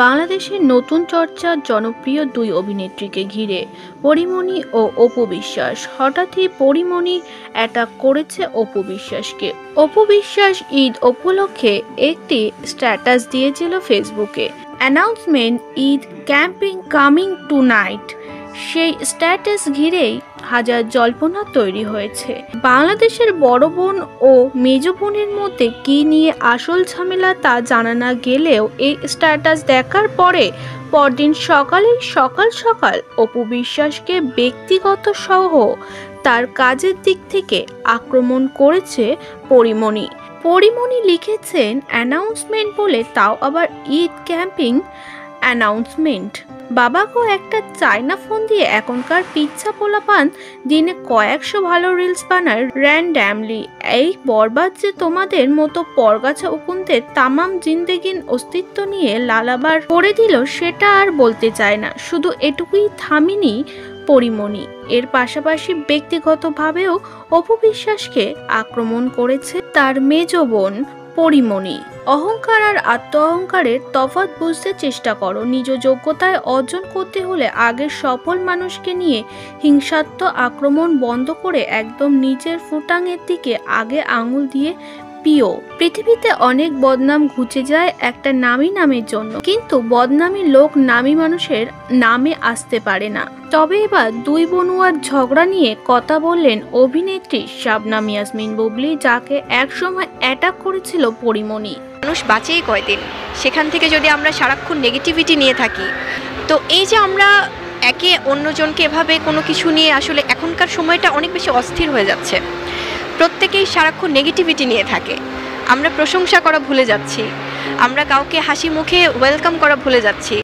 বাংলাদেশের নতুন চর্চার জনপ্রিয় দুই অভিনেত্রীকে ঘিরে পরীমনি ও অপু বিশ্বাস। হঠাৎই পরীমনি অ্যাটাক করেছে অপু বিশ্বাসকে। অপু বিশ্বাস ঈদ উপলক্ষে একটি স্ট্যাটাস দিয়েছিল ফেসবুকে, announcement Eid camping coming to night. সেই স্ট্যাটাস ঘিরেই হাজার জল্পনা তৈরি হয়েছে। বাংলাদেশের বড় বোন ও মেজ বোনের মধ্যে কি নিয়ে আসল ঝামেলা তা জানা না গেলেও এই স্ট্যাটাস দেখার পরদিন সকাল সকাল অপু বিশ্বাসকে ব্যক্তিগত সহ তার কাজের দিক থেকে আক্রমণ করেছে পরীমনি। পরীমনি লিখেছেন অ্যানাউন্সমেন্ট বলে, তাও আবার ঈদ ক্যাম্পিং অ্যানাউন্সমেন্ট। বাবাকেও একটা চায়না ফোন দিয়ে এখনকার পিচ্ছা পোলাপান দিনে কয়েকশো ভালো রিলস বানায় র্যান্ডামলি। এই বরবাদ যে তোমাদের মতো পরগাছা উকুনদের তামাম জিন্দেগির অস্তিত্ব নিয়ে লালাবার করে দিল সেটা আর বলতে চায় না। শুধু এটুকুই থামিনি পরীমনি, এর পাশাপাশি ব্যক্তিগতভাবেও অপু বিশ্বাসকে আক্রমণ করেছে তার মেজ বোন পরীমনি। অহংকার আর আত্ম অহংকারের তফাৎ বুঝতে চেষ্টা করো। নিজ যোগ্যতায় অর্জন করতে হলে আগের সফল মানুষকে নিয়ে হিংসাত্মক আক্রমণ বন্ধ করে একদম নিজের ফুটাঙের দিকে আগে আঙুল দিয়ে পিও। পৃথিবীতে অনেক বদনাম ঘুচে যায় একটা নামী নামের জন্য, কিন্তু বদনামী লোক নামী মানুষের নামে আসতে পারে না। তবে এবার দুই বনুয়ার ঝগড়া নিয়ে কথা বললেন অভিনেত্রী শাবনাম ইয়াসমিন বুবলি, যাকে একসময় অ্যাটাক করেছিল পরীমনি। মানুষ বাঁচেই কয়দিন, সেখান থেকে যদি আমরা সারাক্ষণ নেগেটিভিটি নিয়ে থাকি, তো এই যে আমরা একে অন্যজনকে এভাবে কোনো কিছু নিয়ে আসলে এখনকার সময়টা অনেক বেশি অস্থির হয়ে যাচ্ছে। প্রত্যেকেই সারাক্ষণ নেগেটিভিটি নিয়ে থাকে। আমরা প্রশংসা করা ভুলে যাচ্ছি, আমরা কাউকে হাসি মুখে ওয়েলকাম করা ভুলে যাচ্ছি।